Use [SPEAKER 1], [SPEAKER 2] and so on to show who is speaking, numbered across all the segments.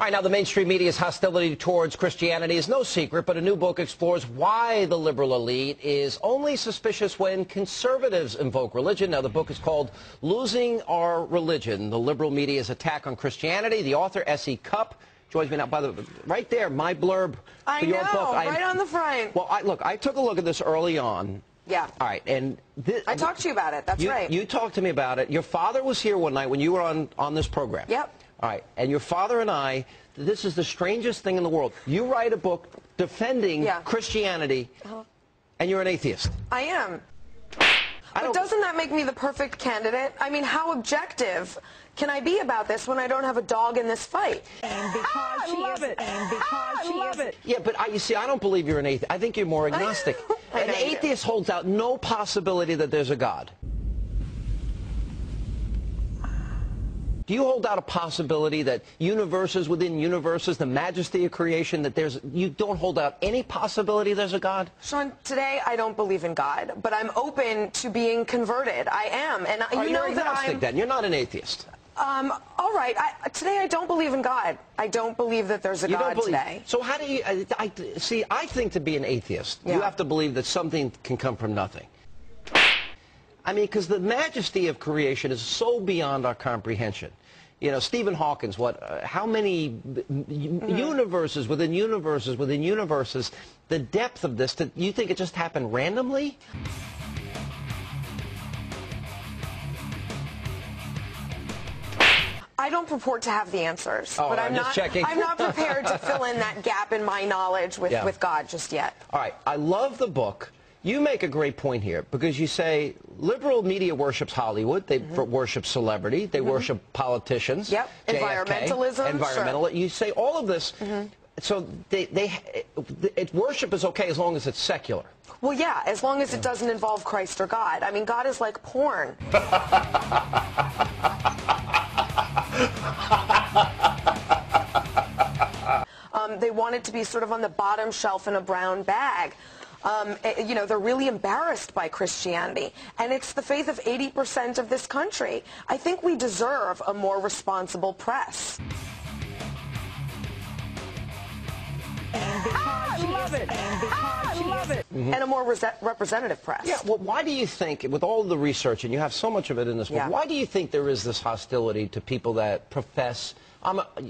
[SPEAKER 1] right, now the mainstream media's hostility towards Christianity is no secret, but a new book explores why the liberal elite is only suspicious when conservatives invoke religion. Now, the book is called Losing Our Religion, the liberal media's attack on Christianity. The author, S.E. Cupp, joins me now. By the way, right there, my blurb for your book.
[SPEAKER 2] Right on the front.
[SPEAKER 1] Well, look, I took a look at this early on.
[SPEAKER 2] Yeah.
[SPEAKER 1] All right, and
[SPEAKER 2] I talked to you about it. That's right.
[SPEAKER 1] You talked to me about it. Your father was here one night when you were on this program.
[SPEAKER 2] Yep.
[SPEAKER 1] All right, and your father and I, this is the strangest thing in the world. You write a book defending Christianity, and you're an atheist.
[SPEAKER 2] I am. But doesn't that make me the perfect candidate? I mean, how objective can I be about this when I don't have a dog in this fight?
[SPEAKER 3] And because she love it. And because she love it.
[SPEAKER 1] Yeah, but you see, I don't believe you're an atheist. I think you're more agnostic. An atheist holds out no possibility that there's a God. Do you hold out a possibility that universes within universes, the majesty of creation, that you don't hold out any possibility there's a God?
[SPEAKER 2] Sean, today I don't believe in God, but I'm open to being converted. I am. And you know that
[SPEAKER 1] agnostic, then. You're not an atheist.
[SPEAKER 2] All right. Today I don't believe in God. I don't believe that there's a God today.
[SPEAKER 1] So how do you... I think to be an atheist, you have to believe that something can come from nothing. I mean, because the majesty of creation is so beyond our comprehension. You know, Stephen Hawking's, how many universes within universes within universes, the depth of this, you think it just happened randomly?
[SPEAKER 2] I don't purport to have the answers, but I'm
[SPEAKER 1] just checking.
[SPEAKER 2] I'm not prepared to fill in that gap in my knowledge with God just yet.
[SPEAKER 1] All right, I love the book. You make a great point here, because you say liberal media worships Hollywood, they worship celebrity, they worship politicians.
[SPEAKER 2] Yep, environmentalism.
[SPEAKER 1] Sure. You say all of this, so worship is okay as long as it's secular.
[SPEAKER 2] Well, yeah, as long as it doesn't involve Christ or God. I mean, God is like porn. They want it to be sort of on the bottom shelf in a brown bag. You know, they're really embarrassed by Christianity, and it's the faith of 80% of this country. I think we deserve a more responsible press.
[SPEAKER 3] And because she love it. And because she love it.
[SPEAKER 2] And a more representative press.
[SPEAKER 1] Yeah, well, why do you think, with all the research, and you have so much of it in this book, why do you think there is this hostility to people that profess...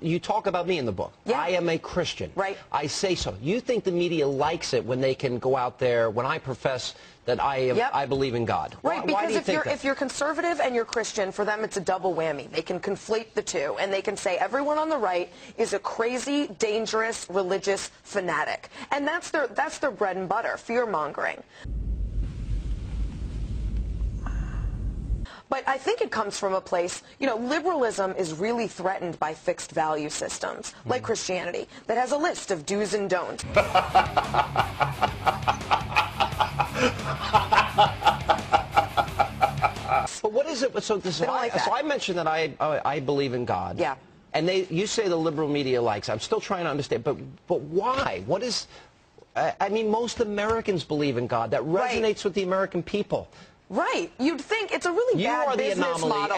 [SPEAKER 1] you talk about me in the book.
[SPEAKER 2] Yeah.
[SPEAKER 1] I am a Christian.
[SPEAKER 2] Right.
[SPEAKER 1] I say so. You think the media likes it when they can go out there, when I profess that I believe in God?
[SPEAKER 2] Right,
[SPEAKER 1] why
[SPEAKER 2] because if you're conservative and you're Christian, for them it's a double whammy. They can conflate the two, and they can say everyone on the right is a crazy, dangerous, religious fanatic. And that's their bread and butter, fear-mongering. But I think it comes from a place, you know, liberalism is really threatened by fixed value systems, like Christianity, that has a list of do's and don'ts.
[SPEAKER 1] But what is it? So I mentioned that I believe in God.
[SPEAKER 2] Yeah.
[SPEAKER 1] And you say the liberal media likes it. I'm still trying to understand. But why? What is... I mean, most Americans believe in God. That resonates with the American people.
[SPEAKER 2] Right. You'd think it's a really bad business model.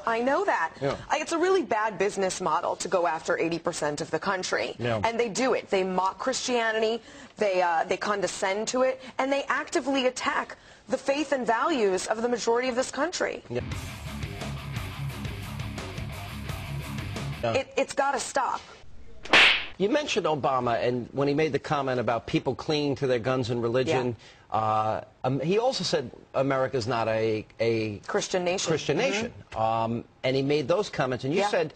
[SPEAKER 2] I know that. Yeah. It's a really bad business model to go after 80% of the country. Yeah. And they do it. They mock Christianity, they condescend to it, and they actively attack the faith and values of the majority of this country. Yeah. It's got to stop.
[SPEAKER 1] You mentioned Obama, and when he made the comment about people clinging to their guns and religion, he also said America's not a
[SPEAKER 2] Christian nation.
[SPEAKER 1] And he made those comments, and you said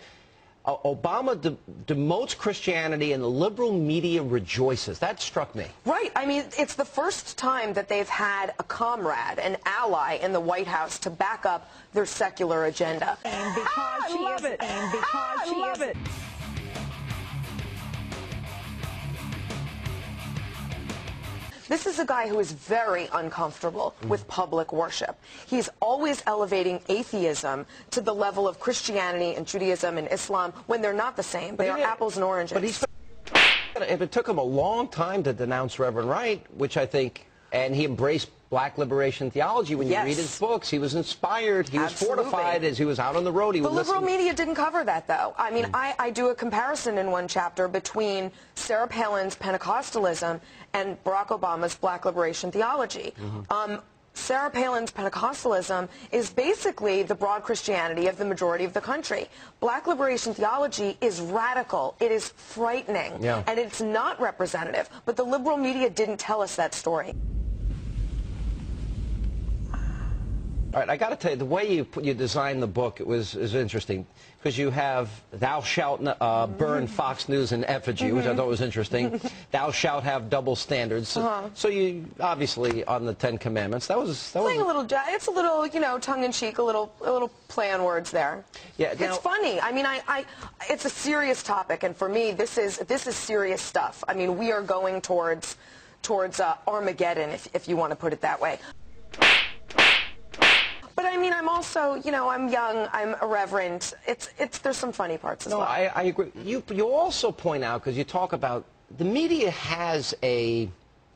[SPEAKER 1] Obama demotes Christianity and the liberal media rejoices. That struck me.
[SPEAKER 2] Right. I mean, it's the first time that they've had a comrade, an ally in the White House to back up their secular agenda.
[SPEAKER 3] And because she love it. And because she love it.
[SPEAKER 2] This is a guy who is very uncomfortable with public worship. He's always elevating atheism to the level of Christianity and Judaism and Islam when they're not the same. They are apples and oranges.
[SPEAKER 1] But it took him a long time to denounce Reverend Wright, which I think And he embraced black liberation theology. When you read his books, he was inspired. He was fortified as he was out on the road. He
[SPEAKER 2] the liberal media didn't cover that, though. I mean, I do a comparison in one chapter between Sarah Palin's Pentecostalism and Barack Obama's black liberation theology. Sarah Palin's Pentecostalism is basically the broad Christianity of the majority of the country. Black liberation theology is radical. It is frightening. And it's not representative. But the liberal media didn't tell us that story.
[SPEAKER 1] All right, I got to tell you, the way you designed the book is interesting, because you have "Thou shalt burn Fox News in effigy," which I thought was interesting. "Thou shalt have double standards." So you obviously on the Ten Commandments. That was
[SPEAKER 2] playing a little. It's a little, you know, tongue-in-cheek, a little play on words there.
[SPEAKER 1] Yeah,
[SPEAKER 2] it's funny. I mean, it's a serious topic, and for me, this is serious stuff. I mean, we are going towards Armageddon, if you want to put it that way. But I mean, I'm also, you know, I'm young, I'm irreverent. There's some funny parts as well.
[SPEAKER 1] No, I agree. You also point out, because you talk about the media has a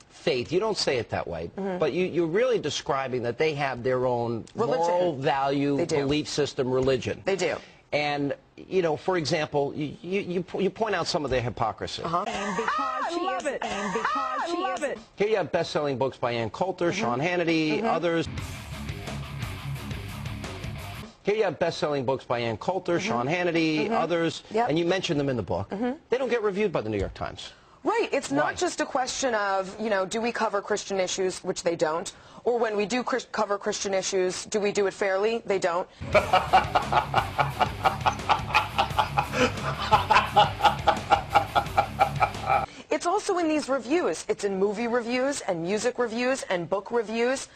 [SPEAKER 1] faith. You don't say it that way, but you're really describing that they have their own moral value, belief system, religion.
[SPEAKER 2] They do.
[SPEAKER 1] And, you know, for example, you point out some of their hypocrisy.
[SPEAKER 3] And because she love it. And because she love it.
[SPEAKER 1] Here you have best-selling books by Ann Coulter, Sean Hannity, others. Here you have best-selling books by Ann Coulter, Sean Hannity, others, and you mention them in the book. They don't get reviewed by the New York Times.
[SPEAKER 2] Right. It's not just a question of, you know, do we cover Christian issues, which they don't, or when we do cover Christian issues, do we do it fairly? They don't. It's also in these reviews. It's in movie reviews and music reviews and book reviews.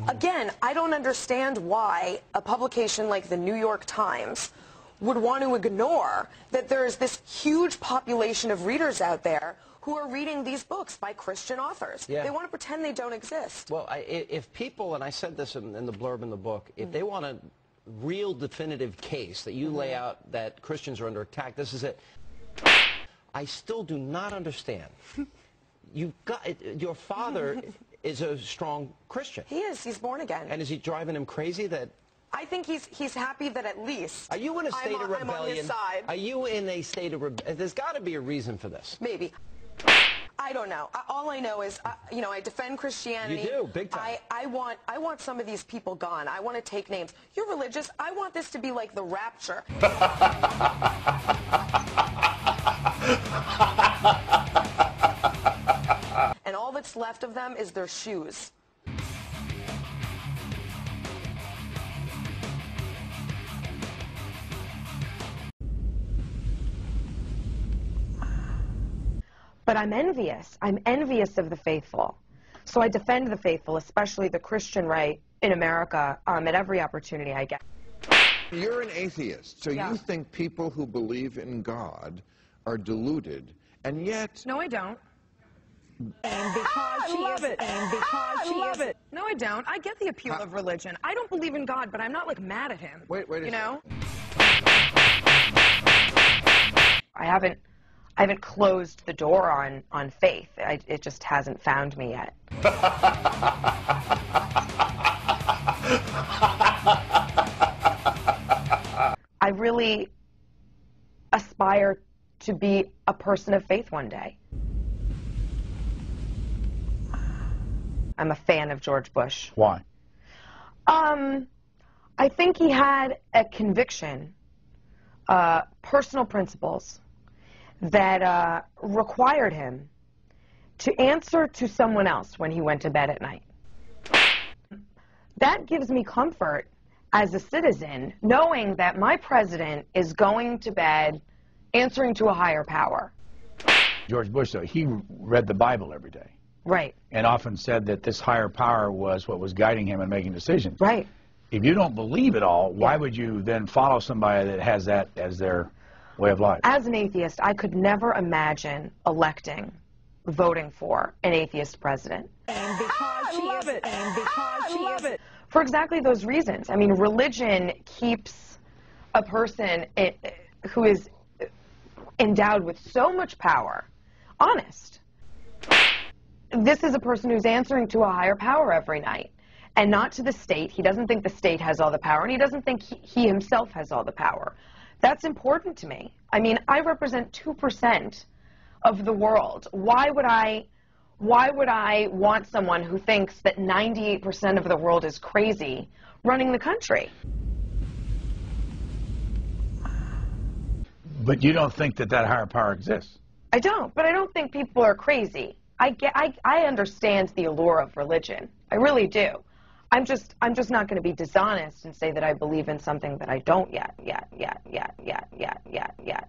[SPEAKER 2] Again, I don't understand why a publication like the New York Times would want to ignore that there's this huge population of readers out there who are reading these books by Christian authors. They want to pretend they don't exist.
[SPEAKER 1] Well, if people, and I said this in the blurb in the book, if they want a real definitive case that you lay out that Christians are under attack, this is it. I still do not understand. Your father is a strong Christian.
[SPEAKER 2] He is. He's born again.
[SPEAKER 1] And is he driving him crazy that...
[SPEAKER 2] I think he's happy that at least
[SPEAKER 1] Are you in a state of rebellion?
[SPEAKER 2] I'm on his side.
[SPEAKER 1] Are you in a state of rebellion? There's got to be a reason for this.
[SPEAKER 2] Maybe. I don't know. All I know is, you know, I defend Christianity.
[SPEAKER 1] You do, big time.
[SPEAKER 2] I want some of these people gone. I want to take names. You're religious. I want this to be like the rapture. And all that's left of them is their shoes.
[SPEAKER 4] But I'm envious. I'm envious of the faithful. So I defend the faithful, especially the Christian right in America, at every opportunity I get.
[SPEAKER 5] You're an atheist, so you think people who believe in God are deluded, and yet...
[SPEAKER 2] No, I don't.
[SPEAKER 3] And because she love it. And because she love it.
[SPEAKER 2] No, I don't. I get the appeal of religion. I don't believe in God, but I'm not, like, mad at him.
[SPEAKER 5] Wait a
[SPEAKER 2] you know?
[SPEAKER 4] I haven't closed the door on faith. It just hasn't found me yet. I really aspire to be a person of faith one day. I'm a fan of George Bush.
[SPEAKER 6] Why?
[SPEAKER 4] I think he had a conviction, personal principles, that required him to answer to someone else when he went to bed at night. That gives me comfort as a citizen, knowing that my president is going to bed answering to a higher power.
[SPEAKER 6] George Bush, though, he read the Bible every day.
[SPEAKER 4] Right.
[SPEAKER 6] And often said that this higher power was what was guiding him in making decisions.
[SPEAKER 4] Right.
[SPEAKER 6] If you don't believe it all, why would you then follow somebody that has that as their way of life?
[SPEAKER 4] As an atheist, I could never imagine voting for an atheist president.
[SPEAKER 3] And because she love it. And because she love it.
[SPEAKER 4] For exactly those reasons. I mean, religion keeps a person who is endowed with so much power honest. this is a person who's answering to a higher power every night, and not to the state. He doesn't think the state has all the power, and he doesn't think he himself has all the power. That's important to me. I mean, I represent 2% of the world. Why would I want someone who thinks that 98% of the world is crazy running the country?
[SPEAKER 6] But you don't think that higher power exists?
[SPEAKER 4] I don't, but I don't think people are crazy. I understand the allure of religion. I really do. I'm just not going to be dishonest and say that I believe in something that I don't yet.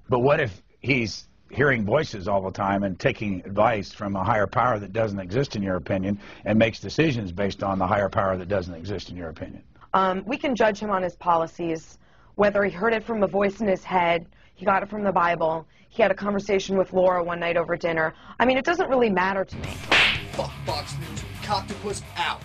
[SPEAKER 6] But what if he's hearing voices all the time and taking advice from a higher power that doesn't exist in your opinion and makes decisions based on the higher power that doesn't exist in your opinion?
[SPEAKER 4] We can judge him on his policies, whether he heard it from a voice in his head, he got it from the Bible, he had a conversation with Laura one night over dinner. I mean, it doesn't really matter to me.
[SPEAKER 7] Fuck Fox News. Octopus out.